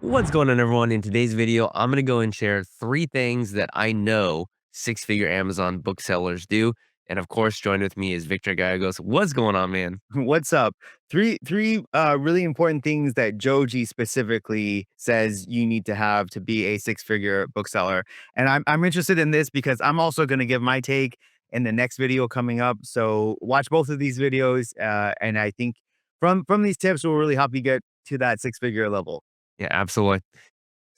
What's going on, everyone? In today's video, I'm going to go and share 3 things that I know six-figure Amazon booksellers do. And of course, joined with me is Victor Gallegos. What's going on, man? What's up? Three really important things that Joji specifically says you need to have to be a six-figure bookseller. And I'm interested in this because I'm also going to give my take in the next video coming up. So watch both of these videos, and I think from these tips will really help you get to that six-figure level. Yeah, absolutely.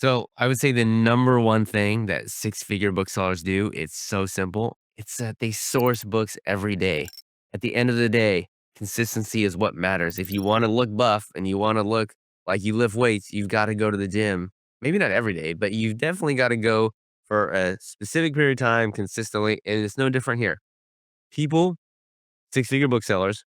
So I would say the number one thing that six-figure booksellers do, it's so simple. It's that they source books every day. At the end of the day, consistency is what matters. If you want to look buff and you want to look like you lift weights, you've got to go to the gym. Maybe not every day, but you've definitely got to go for a specific period of time consistently. And it's no different here. People, six-figure booksellers,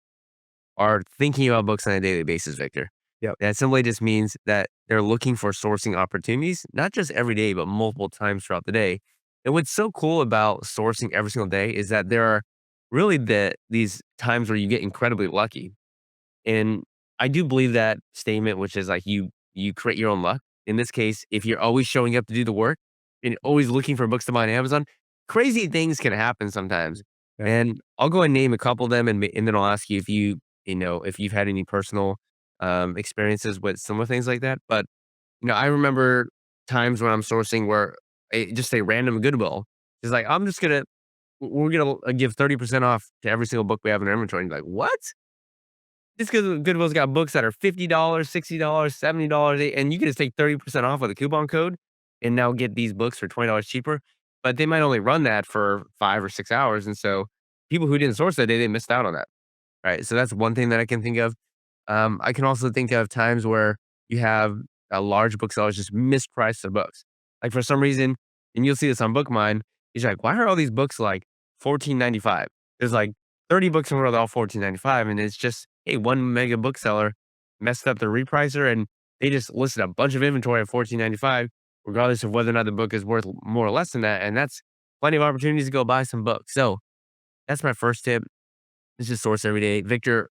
are thinking about books on a daily basis, Victor. Yep. That simply just means that they're looking for sourcing opportunities, not just every day, but multiple times throughout the day. And what's so cool about sourcing every single day is that there are really these times where you get incredibly lucky. And I do believe that statement, which is like you create your own luck. In this case, if you're always showing up to do the work and always looking for books to buy on Amazon, crazy things can happen sometimes. Yeah. And I'll go and name a couple of them, and then I'll ask you if if you've had any personal experiences with similar things like that. But I remember times when I'm sourcing where just a random Goodwill is like, we're gonna give 30% off to every single book we have in our inventory. And you're like, what? Just because Goodwill's got books that are $50, $60, $70, and you can just take 30% off with a coupon code and now get these books for $20 cheaper. But they might only run that for 5 or 6 hours. And so people who didn't source that day, they missed out on that. Right. So that's one thing that I can think of. I can also think of times where you have a large booksellers just misprice their books. Like for some reason, and you'll see this on Bookmine, he's like, why are all these books like 14.95? There's like 30 books in a row, they're all 14.95. And it's just, hey, one mega bookseller messed up the repricer and they just listed a bunch of inventory at 14.95, regardless of whether or not the book is worth more or less than that. And that's plenty of opportunities to go buy some books. So that's my first tip. Is just source every day. Victor,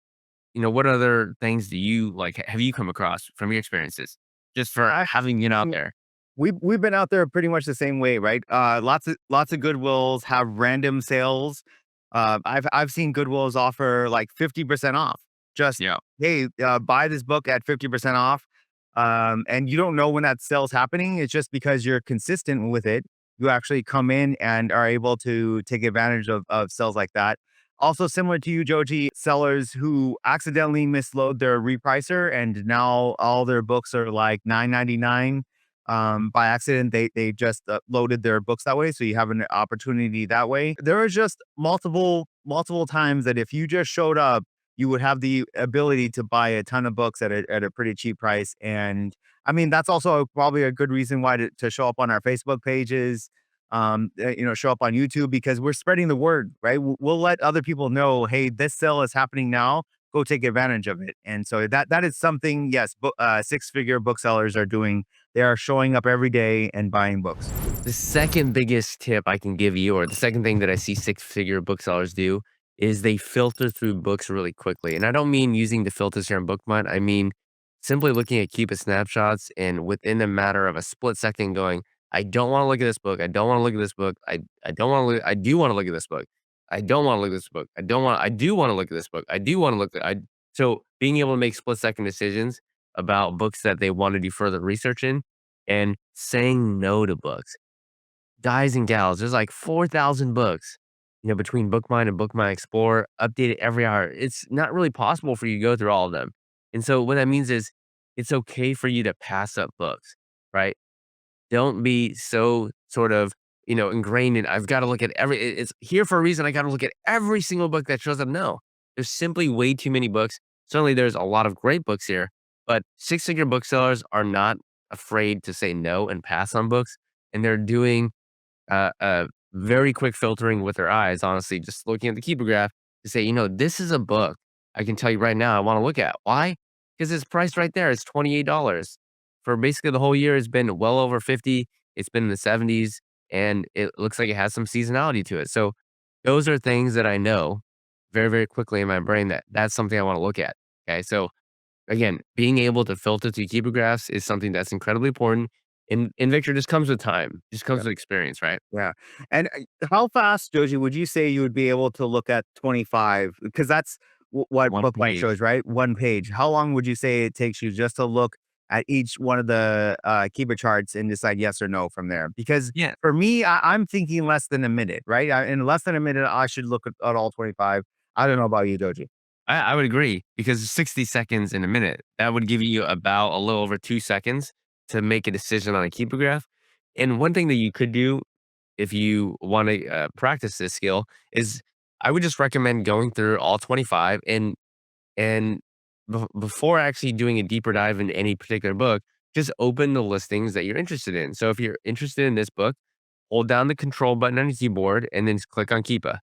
what other things do you like, have you come across from your experiences just for I having been out there? we've been out there pretty much the same way, right? Lots of Goodwills have random sales. I've seen Goodwills offer like 50% off. Just, Yeah. hey, buy this book at 50% off. And you don't know when that sale's happening. It's just because you're consistent with it. You actually come in and are able to take advantage of sales like that. Also, similar to you, Joji, sellers who accidentally misload their repricer and now all their books are like 9.99 by accident. They just loaded their books that way, so you have an opportunity that way. There are just multiple times that if you just showed up, you would have the ability to buy a ton of books at a pretty cheap price. And I mean, that's also probably a good reason why to show up on our Facebook pages, show up on YouTube, because we're spreading the word, right? We'll let other people know, hey, this sale is happening now. Go take advantage of it. And so that is something, yes, six-figure booksellers are doing. They are showing up every day and buying books. The second biggest tip I can give you, or the second thing that I see six-figure booksellers do, is they filter through books really quickly. And I don't mean using the filters here in Bookmine. I mean simply looking at Keepa Snapshots and within a matter of a split second going, I don't want to look at this book. I don't want to look at this book. I don't want to look. I do want to look at this book. I don't want to look at this book. I do want to look at this book. I do want to look at. So being able to make split second decisions about books that they want to do further research in, and saying no to books. Guys and gals, there's like 4,000 books, between Bookmine and Bookmine Explorer, updated every hour. It's not really possible for you to go through all of them. And so what that means is it's okay for you to pass up books, right? Don't be so sort of, ingrained in, I've got to look at it's here for a reason. I got to look at every single book that shows up. No, there's simply way too many books. Certainly there's a lot of great books here, but six-figure booksellers are not afraid to say no and pass on books. And they're doing very quick filtering with their eyes, honestly, just looking at the keeper graph to say, this is a book I can tell you right now I want to look at. Why? Because it's priced right there. It's $28. For basically the whole year, it's been well over 50. It's been in the 70s, and it looks like it has some seasonality to it. So those are things that I know very, very quickly in my brain that's something I want to look at. Okay. So Again, being able to filter through keeper graphs is something that's incredibly important. And Victor, just comes with time, just comes with experience, right? Yeah. And how fast, Joji, would you say you would be able to look at 25? Because that's what One Bookmine shows, page. right? One page. How long would you say it takes you just to look at each one of the keeper charts and decide yes or no from there? Because Yeah, for me, I'm thinking less than a minute, right? In less than a minute, I should look at all 25. I don't know about you, Doji. I would agree because 60 seconds in a minute, that would give you about a little over 2 seconds to make a decision on a keeper graph. And one thing that you could do if you want to practice this skill is I would just recommend going through all 25 and before actually doing a deeper dive in any particular book, just open the listings that you're interested in. So if you're interested in this book, hold down the control button on your keyboard and then just click on Keepa.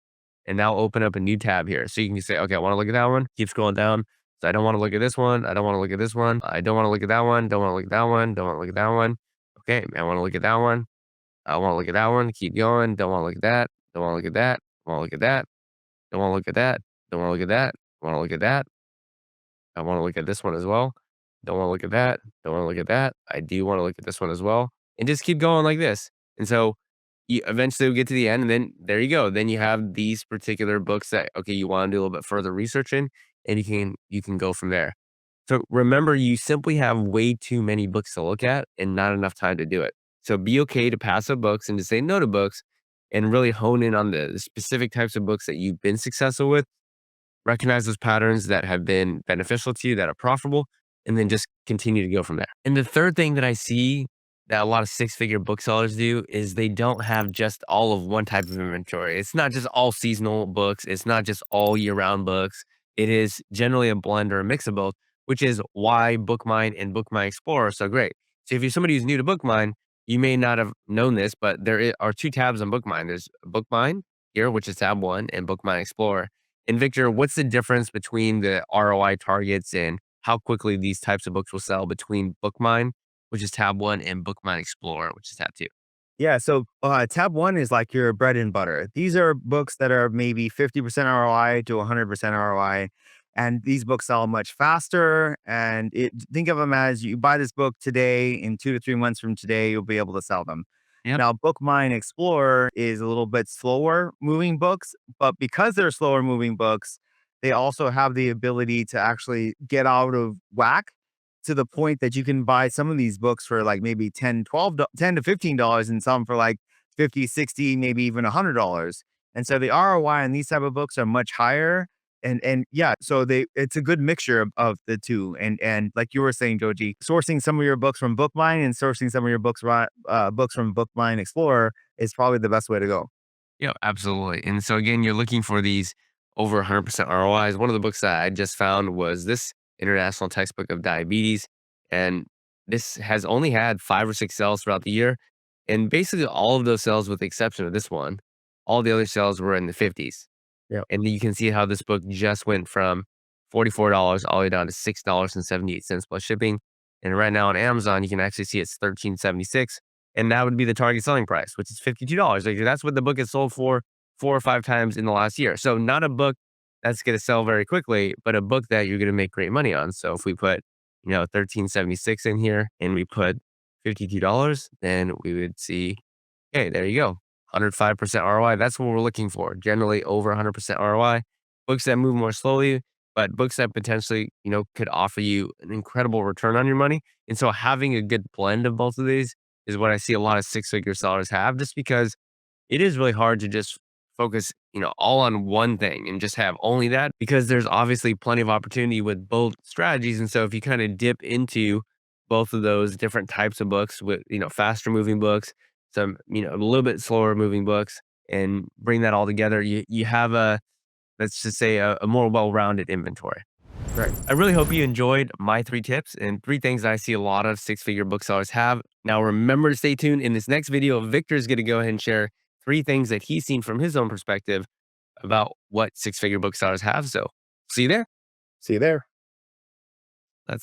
And now open up a new tab here. So you can say, okay, I want to look at that one. Keep scrolling down. So I don't want to look at this one. I don't want to look at this one. I don't want to look at that one. Don't want to look at that one. Don't want to look at that one. Okay, I want to look at that one. I want to look at that one. Keep going. Don't want to look at that. Don't want to look at that. Want to look at that. Don't want to look at that. Don't want to look at that. Want to look at that. I wanna look at this one as well. Don't wanna look at that. Don't wanna look at that. I do wanna look at this one as well, and just keep going like this. And so, you eventually will get to the end, and then there you go. Then you have these particular books that, okay, you wanna do a little bit further research in, and you can go from there. So, remember, you simply have way too many books to look at and not enough time to do it. So, be okay to pass up books and to say no to books and really hone in on the specific types of books that you've been successful with. Recognize those patterns that have been beneficial to you, that are profitable, and then just continue to go from there. And the third thing that I see that a lot of six-figure booksellers do is they don't have just all of one type of inventory. It's not just all seasonal books. It's not just all year-round books. It is generally a blend or a mix of both, which is why Bookmine and Bookmine Explorer are so great. So if you're somebody who's new to Bookmine, you may not have known this, but are two tabs on Bookmine. There's Bookmine here, which is tab one, and Bookmine Explorer. And Victor, what's the difference between the ROI targets and how quickly these types of books will sell between Bookmine, which is tab one, and Bookmine Explorer, which is tab two? Yeah, so tab one is like your bread and butter. These are books that are maybe 50% ROI to 100% ROI. And these books sell much faster. And think of them as you buy this book today, in 2 to 3 months from today, you'll be able to sell them. Yep. Now, Bookmine Explorer is a little bit slower moving books, but because they're slower moving books, they also have the ability to actually get out of whack to the point that you can buy some of these books for like maybe 10, 12, 10 to $15 and some for like 50, 60, maybe even $100. And so the ROI on these type of books are much higher. And yeah, so it's a good mixture of the two. And like you were saying, Joji, sourcing some of your books from Bookmine and sourcing some of your books from Bookmine Explorer is probably the best way to go. Yeah, absolutely. And so again, you're looking for these over 100% ROIs. One of the books that I just found was this International Textbook of Diabetes. And this has only had 5 or 6 sales throughout the year. And basically all of those sales, with the exception of this one, all the other sales were in the 50s. Yeah. And you can see how this book just went from $44 all the way down to $6.78 plus shipping. And right now on Amazon, you can actually see it's $13.76. And that would be the target selling price, which is $52. Like, that's what the book has sold for 4 or 5 times in the last year. So not a book that's going to sell very quickly, but a book that you're going to make great money on. So if we put, 13.76 in here and we put $52, then we would see, okay, there you go. 105% ROI. That's what we're looking for. Generally over 100% ROI. Books that move more slowly, but books that potentially, could offer you an incredible return on your money. And so having a good blend of both of these is what I see a lot of six-figure sellers have, just because it is really hard to just focus, all on one thing and just have only that, because there's obviously plenty of opportunity with both strategies. And so if you kind of dip into both of those different types of books with, faster moving books, some, a little bit slower moving books, and bring that all together, you have let's just say a more well-rounded inventory. Right. I really hope you enjoyed my 3 tips and 3 things that I see a lot of six-figure booksellers have. Now, remember to stay tuned. In this next video, Victor is going to go ahead and share 3 things that he's seen from his own perspective about what six-figure booksellers have. So see you there. See you there.